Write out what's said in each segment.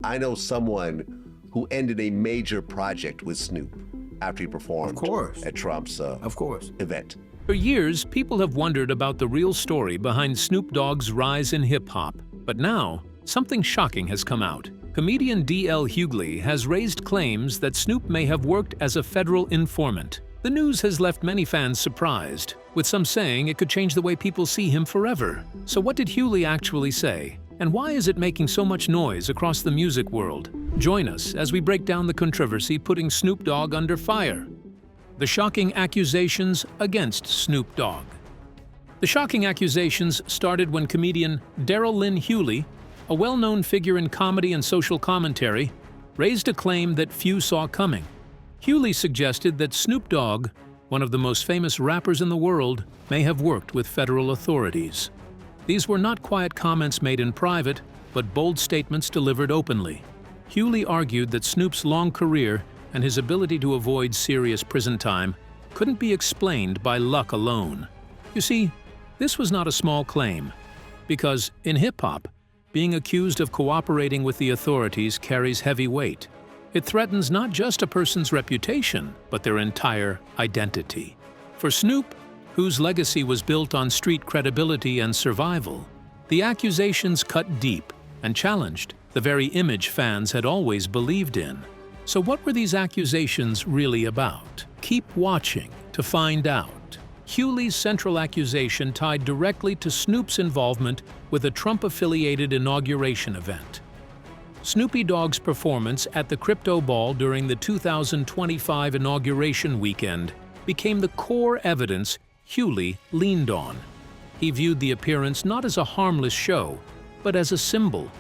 I know someone who ended a major project with Snoop after he performed at Trump's event. For years, people have wondered about the real story behind Snoop Dogg's rise in hip-hop. But now, something shocking has come out. Comedian D.L. Hughley has raised claims that Snoop may have worked as a federal informant. The news has left many fans surprised, with some saying it could change the way people see him forever. So what did Hughley actually say? And why is it making so much noise across the music world? Join us as we break down the controversy putting Snoop Dogg under fire. The shocking accusations against Snoop Dogg. The shocking accusations started when comedian Daryl Lynn Hughley, a well-known figure in comedy and social commentary, raised a claim that few saw coming. Hughley suggested that Snoop Dogg, one of the most famous rappers in the world, may have worked with federal authorities. These were not quiet comments made in private, but bold statements delivered openly. Hughley argued that Snoop's long career and his ability to avoid serious prison time couldn't be explained by luck alone. You see, this was not a small claim, because in hip-hop, being accused of cooperating with the authorities carries heavy weight. It threatens not just a person's reputation, but their entire identity. For Snoop, whose legacy was built on street credibility and survival, the accusations cut deep and challenged the very image fans had always believed in. So what were these accusations really about? Keep watching to find out. Hughley's central accusation tied directly to Snoop's involvement with a Trump-affiliated inauguration event. Snoopy Dogg's performance at the Crypto Ball during the 2025 inauguration weekend became the core evidence Hughley leaned on. He viewed the appearance not as a harmless show, but as a symbol.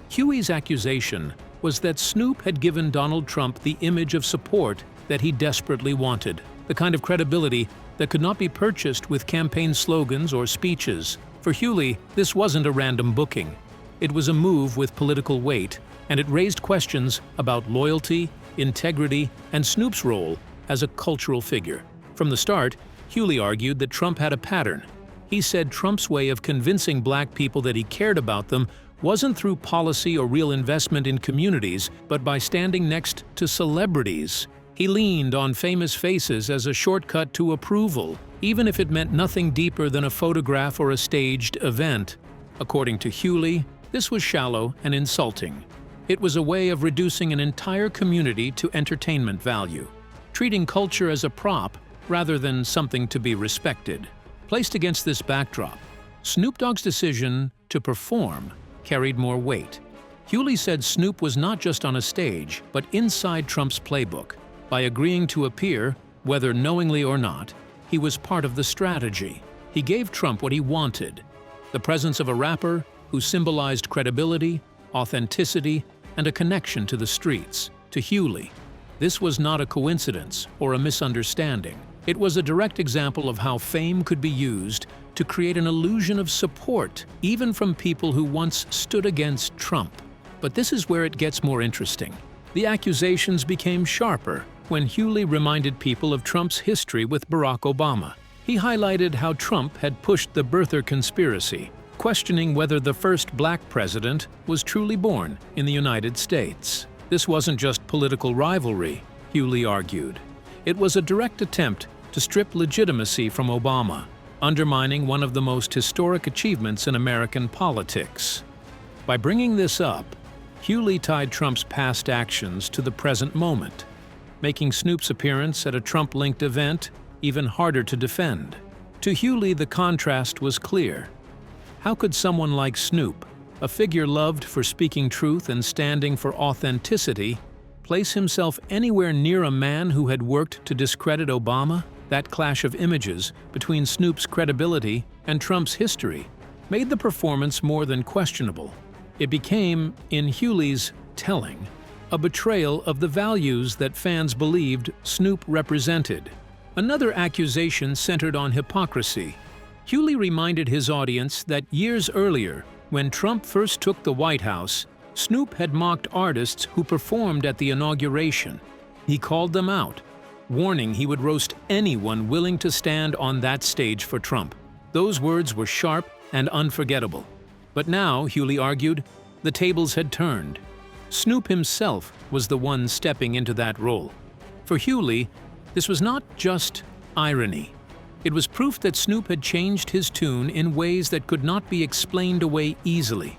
Huey's accusation was that Snoop had given Donald Trump the image of support that he desperately wanted, the kind of credibility that could not be purchased with campaign slogans or speeches. For Hughley, this wasn't a random booking. It was a move with political weight, and it raised questions about loyalty, integrity, and Snoop's role as a cultural figure. From the start, Hughley argued that Trump had a pattern. He said Trump's way of convincing black people that he cared about them wasn't through policy or real investment in communities, but by standing next to celebrities. He leaned on famous faces as a shortcut to approval, even if it meant nothing deeper than a photograph or a staged event. According to Hughley, this was shallow and insulting. It was a way of reducing an entire community to entertainment value, treating culture as a prop rather than something to be respected. Placed against this backdrop, Snoop Dogg's decision to perform carried more weight. Hughley said Snoop was not just on a stage, but inside Trump's playbook. By agreeing to appear, whether knowingly or not, he was part of the strategy. He gave Trump what he wanted: the presence of a rapper who symbolized credibility, authenticity, and a connection to the streets. To Hughley, this was not a coincidence or a misunderstanding. It was a direct example of how fame could be used to create an illusion of support, even from people who once stood against Trump. But this is where it gets more interesting. The accusations became sharper when Hughley reminded people of Trump's history with Barack Obama. He highlighted how Trump had pushed the birther conspiracy, questioning whether the first black president was truly born in the United States. This wasn't just political rivalry, Hughley argued. It was a direct attempt to strip legitimacy from Obama, undermining one of the most historic achievements in American politics. By bringing this up, Hughley tied Trump's past actions to the present moment, making Snoop's appearance at a Trump-linked event even harder to defend. To Hughley, the contrast was clear. How could someone like Snoop, a figure loved for speaking truth and standing for authenticity, place himself anywhere near a man who had worked to discredit Obama? That clash of images between Snoop's credibility and Trump's history made the performance more than questionable. It became, in Hughley's telling, a betrayal of the values that fans believed Snoop represented. Another accusation centered on hypocrisy. Hughley reminded his audience that years earlier, when Trump first took the White House, Snoop had mocked artists who performed at the inauguration. He called them out, warning he would roast anyone willing to stand on that stage for Trump. Those words were sharp and unforgettable. But now, Hughley argued, the tables had turned. Snoop himself was the one stepping into that role. For Hughley, this was not just irony. It was proof that Snoop had changed his tune in ways that could not be explained away easily.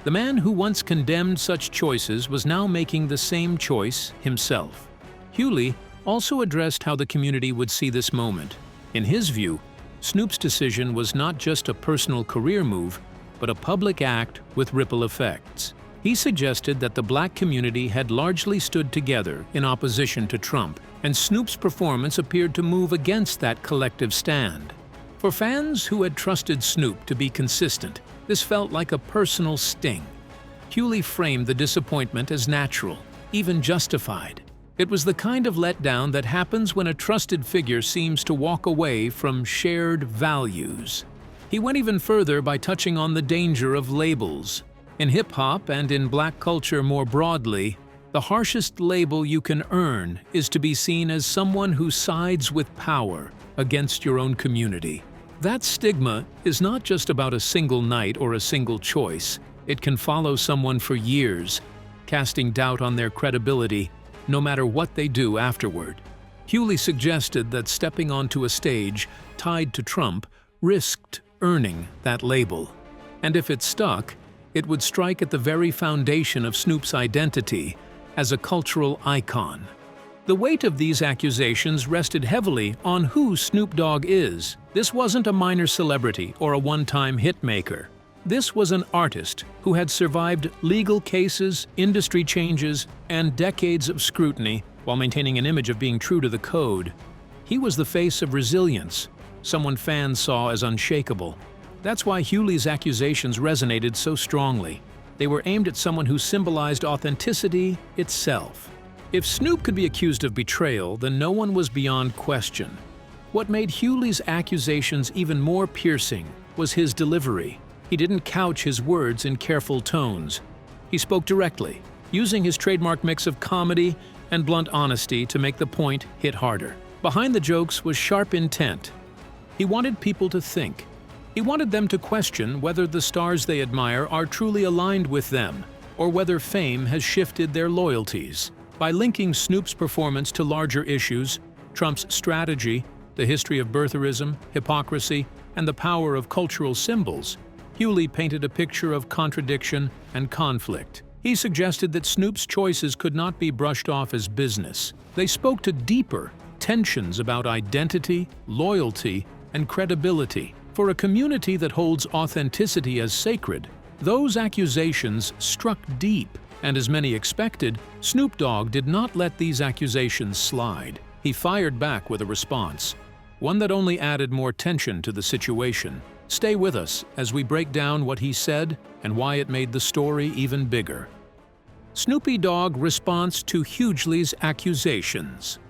The man who once condemned such choices was now making the same choice himself. Hughley also addressed how the community would see this moment. In his view, Snoop's decision was not just a personal career move, but a public act with ripple effects. He suggested that the black community had largely stood together in opposition to Trump, and Snoop's performance appeared to move against that collective stand. For fans who had trusted Snoop to be consistent, this felt like a personal sting. Hughley framed the disappointment as natural, even justified. It was the kind of letdown that happens when a trusted figure seems to walk away from shared values. He went even further by touching on the danger of labels. In hip-hop and in black culture more broadly, the harshest label you can earn is to be seen as someone who sides with power against your own community. That stigma is not just about a single night or a single choice. It can follow someone for years, casting doubt on their credibility, no matter what they do afterward. Hughley suggested that stepping onto a stage tied to Trump risked earning that label. And if it stuck, it would strike at the very foundation of Snoop's identity as a cultural icon. The weight of these accusations rested heavily on who Snoop Dogg is. This wasn't a minor celebrity or a one-time hitmaker. This was an artist who had survived legal cases, industry changes, and decades of scrutiny while maintaining an image of being true to the code. He was the face of resilience, someone fans saw as unshakable. That's why Hughley's accusations resonated so strongly. They were aimed at someone who symbolized authenticity itself. If Snoop could be accused of betrayal, then no one was beyond question. What made Hughley's accusations even more piercing was his delivery. He didn't couch his words in careful tones. He spoke directly, using his trademark mix of comedy and blunt honesty to make the point hit harder. Behind the jokes was sharp intent. He wanted people to think. He wanted them to question whether the stars they admire are truly aligned with them, or whether fame has shifted their loyalties. By linking Snoop's performance to larger issues, Trump's strategy, the history of birtherism, hypocrisy, and the power of cultural symbols, Hughley painted a picture of contradiction and conflict. He suggested that Snoop's choices could not be brushed off as business. They spoke to deeper tensions about identity, loyalty, and credibility. For a community that holds authenticity as sacred, those accusations struck deep, and as many expected, Snoop Dogg did not let these accusations slide. He fired back with a response, one that only added more tension to the situation. Stay with us as we break down what he said and why it made the story even bigger. Snoopy Dogg response to Hughley's accusations.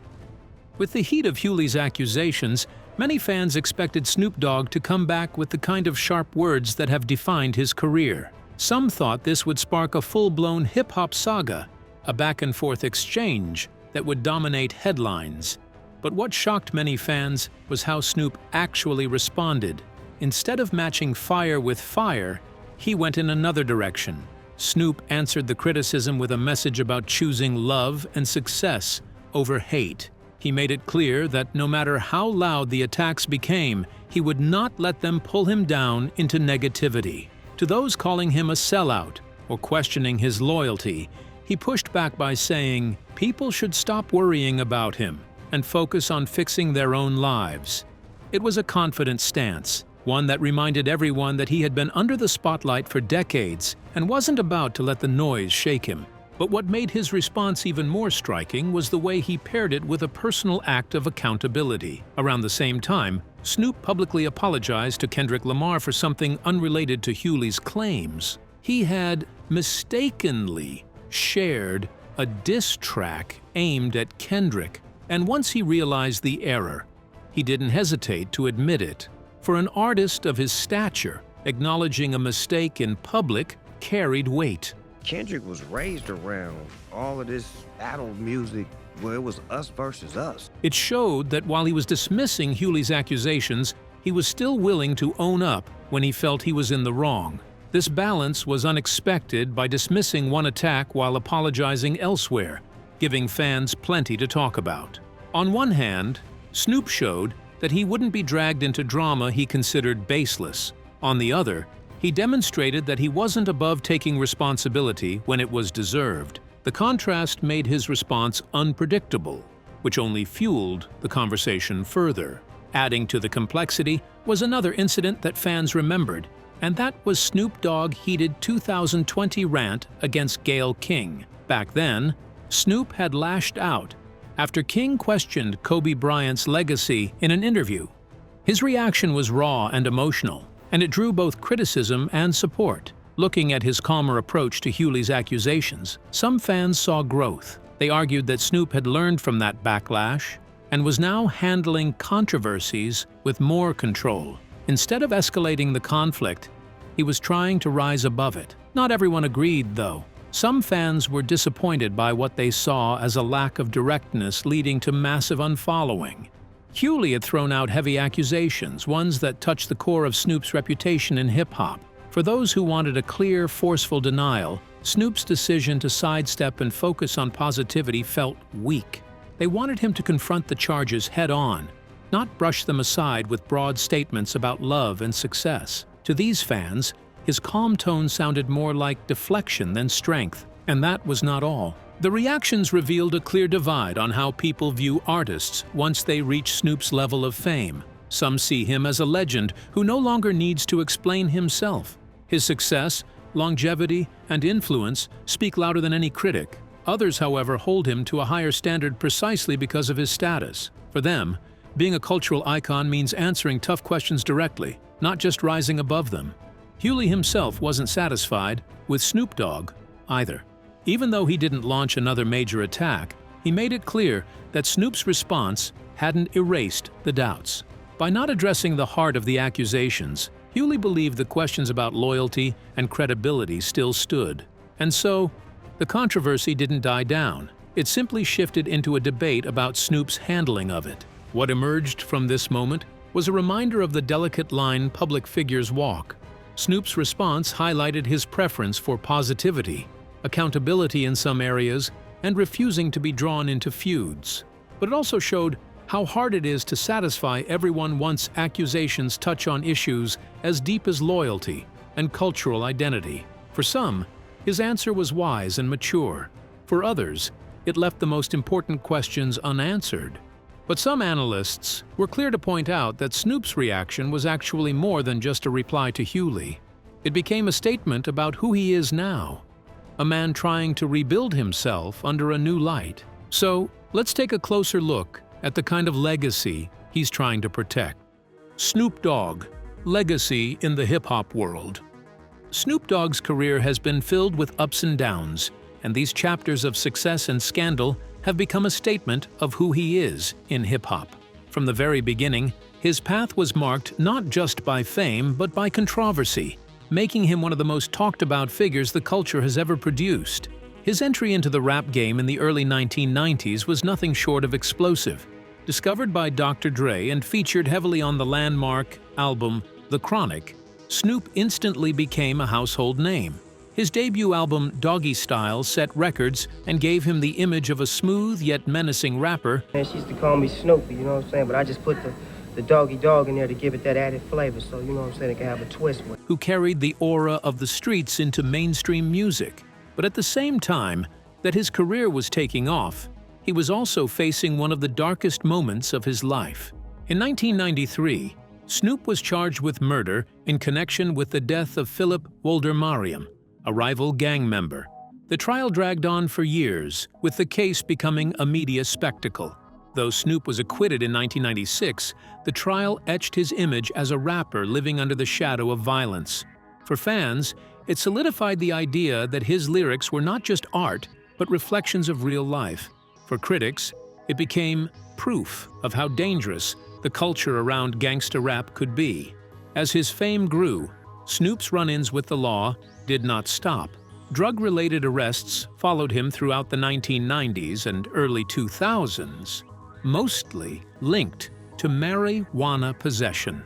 With the heat of Hughley's accusations, many fans expected Snoop Dogg to come back with the kind of sharp words that have defined his career. Some thought this would spark a full-blown hip-hop saga, a back-and-forth exchange that would dominate headlines. But what shocked many fans was how Snoop actually responded. Instead of matching fire with fire, he went in another direction. Snoop answered the criticism with a message about choosing love and success over hate. He made it clear that no matter how loud the attacks became, he would not let them pull him down into negativity. To those calling him a sellout or questioning his loyalty, he pushed back by saying people should stop worrying about him and focus on fixing their own lives. It was a confident stance, one that reminded everyone that he had been under the spotlight for decades and wasn't about to let the noise shake him. But what made his response even more striking was the way he paired it with a personal act of accountability. Around the same time, Snoop publicly apologized to Kendrick Lamar for something unrelated to Hughley's claims. He had mistakenly shared a diss track aimed at Kendrick, and once he realized the error, he didn't hesitate to admit it. For an artist of his stature, acknowledging a mistake in public carried weight. Kendrick was raised around all of this battle music where it was us versus us. It showed that while he was dismissing Hughley's accusations, he was still willing to own up when he felt he was in the wrong. This balance was unexpected by dismissing one attack while apologizing elsewhere, giving fans plenty to talk about. On one hand, Snoop showed that he wouldn't be dragged into drama he considered baseless. On the other, he demonstrated that he wasn't above taking responsibility when it was deserved. The contrast made his response unpredictable, which only fueled the conversation further. Adding to the complexity was another incident that fans remembered, and that was Snoop Dogg's heated 2020 rant against Gayle King. Back then, Snoop had lashed out after King questioned Kobe Bryant's legacy in an interview. His reaction was raw and emotional, and it drew both criticism and support. Looking at his calmer approach to Hughley's accusations, some fans saw growth. They argued that Snoop had learned from that backlash and was now handling controversies with more control. Instead of escalating the conflict, he was trying to rise above it. Not everyone agreed, though. Some fans were disappointed by what they saw as a lack of directness leading to massive unfollowing. Hughley had thrown out heavy accusations, ones that touched the core of Snoop's reputation in hip-hop. For those who wanted a clear, forceful denial, Snoop's decision to sidestep and focus on positivity felt weak. They wanted him to confront the charges head-on, not brush them aside with broad statements about love and success. To these fans, his calm tone sounded more like deflection than strength, and that was not all. The reactions revealed a clear divide on how people view artists once they reach Snoop's level of fame. Some see him as a legend who no longer needs to explain himself. His success, longevity, and influence speak louder than any critic. Others, however, hold him to a higher standard precisely because of his status. For them, being a cultural icon means answering tough questions directly, not just rising above them. Hughley himself wasn't satisfied with Snoop Dogg either. Even though he didn't launch another major attack, he made it clear that Snoop's response hadn't erased the doubts. By not addressing the heart of the accusations, Hughley believed the questions about loyalty and credibility still stood. And so, the controversy didn't die down. It simply shifted into a debate about Snoop's handling of it. What emerged from this moment was a reminder of the delicate line public figures walk. Snoop's response highlighted his preference for positivity, accountability in some areas, and refusing to be drawn into feuds. But it also showed how hard it is to satisfy everyone once accusations touch on issues as deep as loyalty and cultural identity. For some, his answer was wise and mature. For others, it left the most important questions unanswered. But some analysts were clear to point out that Snoop's reaction was actually more than just a reply to Hughley. It became a statement about who he is now, a man trying to rebuild himself under a new light. So, let's take a closer look at the kind of legacy he's trying to protect. Snoop Dogg, legacy in the hip-hop world. Snoop Dogg's career has been filled with ups and downs, and these chapters of success and scandal have become a statement of who he is in hip-hop. From the very beginning, his path was marked not just by fame but by controversy, making him one of the most talked-about figures the culture has ever produced. His entry into the rap game in the early 1990s was nothing short of explosive. Discovered by Dr. Dre and featured heavily on the landmark album The Chronic, Snoop instantly became a household name. His debut album Doggy Style set records and gave him the image of a smooth yet menacing rapper. And she used to call me Snoopy, you know what I'm saying? But I just put the doggy dog in there to give it that added flavor, so you know what I'm saying, it can have a twist with it. Who carried the aura of the streets into mainstream music. But at the same time that his career was taking off, he was also facing one of the darkest moments of his life. In 1993, Snoop was charged with murder in connection with the death of Philip Woldemariam, a rival gang member. The trial dragged on for years, with the case becoming a media spectacle. Though Snoop was acquitted in 1996, the trial etched his image as a rapper living under the shadow of violence. For fans, it solidified the idea that his lyrics were not just art, but reflections of real life. For critics, it became proof of how dangerous the culture around gangsta rap could be. As his fame grew, Snoop's run-ins with the law did not stop. Drug-related arrests followed him throughout the 1990s and early 2000s, mostly linked to marijuana possession.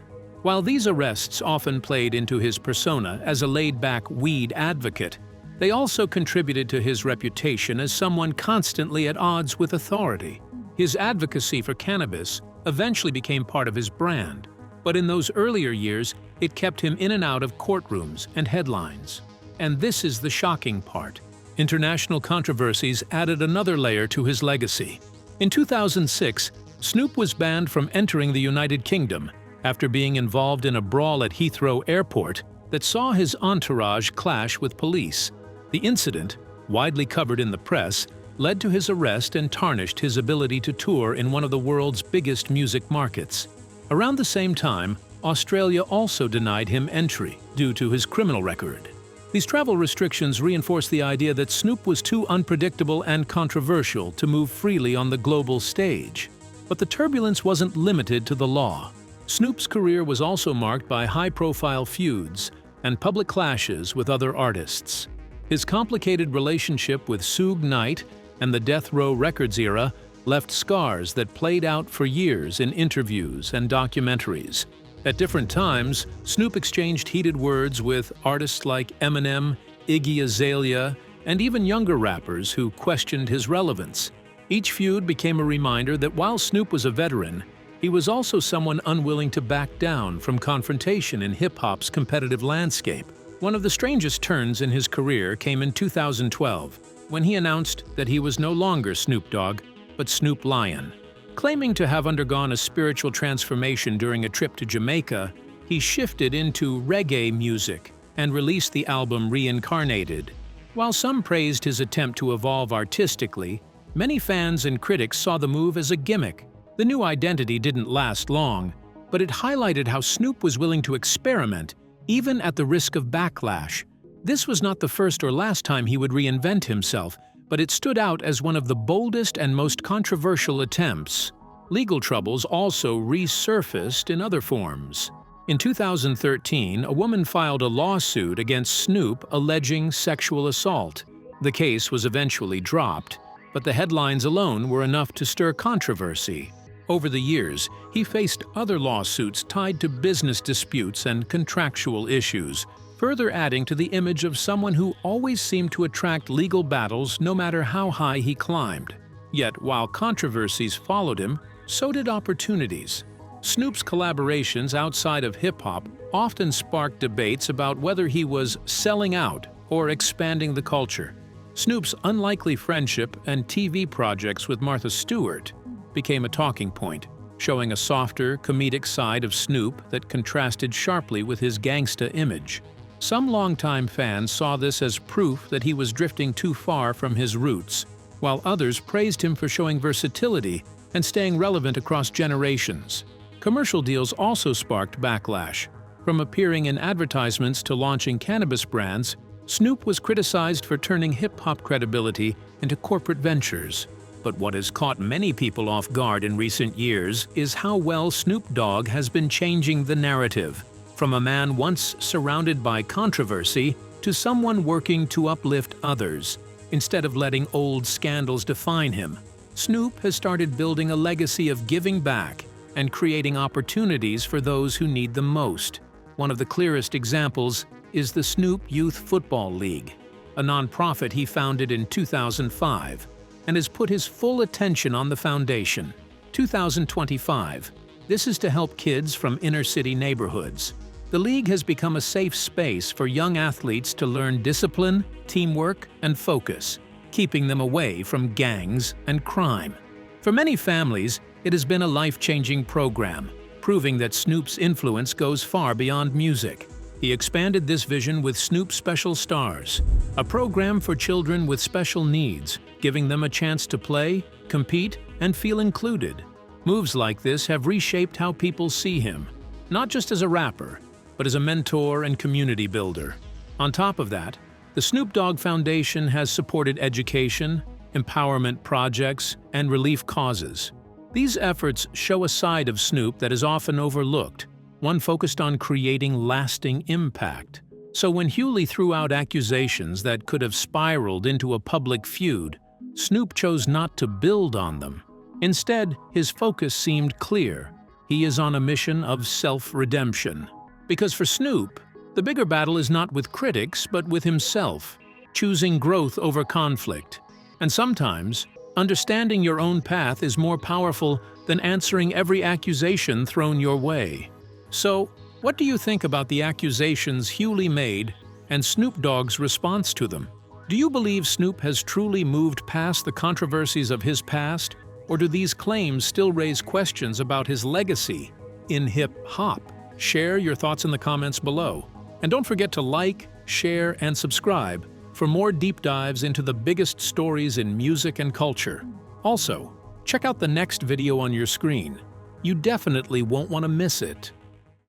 While these arrests often played into his persona as a laid-back weed advocate, they also contributed to his reputation as someone constantly at odds with authority. His advocacy for cannabis eventually became part of his brand, but in those earlier years, it kept him in and out of courtrooms and headlines. And this is the shocking part. International controversies added another layer to his legacy. In 2006, Snoop was banned from entering the United Kingdom after being involved in a brawl at Heathrow Airport that saw his entourage clash with police. The incident, widely covered in the press, led to his arrest and tarnished his ability to tour in one of the world's biggest music markets. Around the same time, Australia also denied him entry due to his criminal record. These travel restrictions reinforce the idea that Snoop was too unpredictable and controversial to move freely on the global stage. But the turbulence wasn't limited to the law. Snoop's career was also marked by high-profile feuds and public clashes with other artists. His complicated relationship with Suge Knight and the Death Row Records era left scars that played out for years in interviews and documentaries. At different times, Snoop exchanged heated words with artists like Eminem, Iggy Azalea, and even younger rappers who questioned his relevance. Each feud became a reminder that while Snoop was a veteran, he was also someone unwilling to back down from confrontation in hip-hop's competitive landscape. One of the strangest turns in his career came in 2012, when he announced that he was no longer Snoop Dogg, but Snoop Lion. Claiming to have undergone a spiritual transformation during a trip to Jamaica, he shifted into reggae music and released the album Reincarnated. While some praised his attempt to evolve artistically, many fans and critics saw the move as a gimmick. The new identity didn't last long, but it highlighted how Snoop was willing to experiment, even at the risk of backlash. This was not the first or last time he would reinvent himself, but it stood out as one of the boldest and most controversial attempts. Legal troubles also resurfaced in other forms. In 2013, a woman filed a lawsuit against Snoop alleging sexual assault. The case was eventually dropped, but the headlines alone were enough to stir controversy. Over the years, he faced other lawsuits tied to business disputes and contractual issues, further adding to the image of someone who always seemed to attract legal battles no matter how high he climbed. Yet, while controversies followed him, so did opportunities. Snoop's collaborations outside of hip-hop often sparked debates about whether he was selling out or expanding the culture. Snoop's unlikely friendship and TV projects with Martha Stewart became a talking point, showing a softer, comedic side of Snoop that contrasted sharply with his gangsta image. Some longtime fans saw this as proof that he was drifting too far from his roots, while others praised him for showing versatility and staying relevant across generations. Commercial deals also sparked backlash. From appearing in advertisements to launching cannabis brands, Snoop was criticized for turning hip-hop credibility into corporate ventures. But what has caught many people off guard in recent years is how well Snoop Dogg has been changing the narrative. From a man once surrounded by controversy to someone working to uplift others. Instead of letting old scandals define him, Snoop has started building a legacy of giving back and creating opportunities for those who need them most. One of the clearest examples is the Snoop Youth Football League, a nonprofit he founded in 2005 and has put his full attention on the foundation. 2025. This is to help kids from inner-city neighborhoods. The league has become a safe space for young athletes to learn discipline, teamwork, and focus, keeping them away from gangs and crime. For many families, it has been a life-changing program, proving that Snoop's influence goes far beyond music. He expanded this vision with Snoop Special Stars, a program for children with special needs, giving them a chance to play, compete, and feel included. Moves like this have reshaped how people see him, not just as a rapper, but as a mentor and community builder. On top of that, the Snoop Dogg Foundation has supported education, empowerment projects, and relief causes. These efforts show a side of Snoop that is often overlooked, one focused on creating lasting impact. So when Hughley threw out accusations that could have spiraled into a public feud, Snoop chose not to build on them. Instead, his focus seemed clear: He is on a mission of self-redemption. Because for Snoop, the bigger battle is not with critics, but with himself, choosing growth over conflict. And sometimes, understanding your own path is more powerful than answering every accusation thrown your way. So, what do you think about the accusations Hughley made and Snoop Dogg's response to them? Do you believe Snoop has truly moved past the controversies of his past, or do these claims still raise questions about his legacy in hip-hop? Share your thoughts in the comments below. And don't forget to like, share, and subscribe for more deep dives into the biggest stories in music and culture. Also, check out the next video on your screen. You definitely won't want to miss it.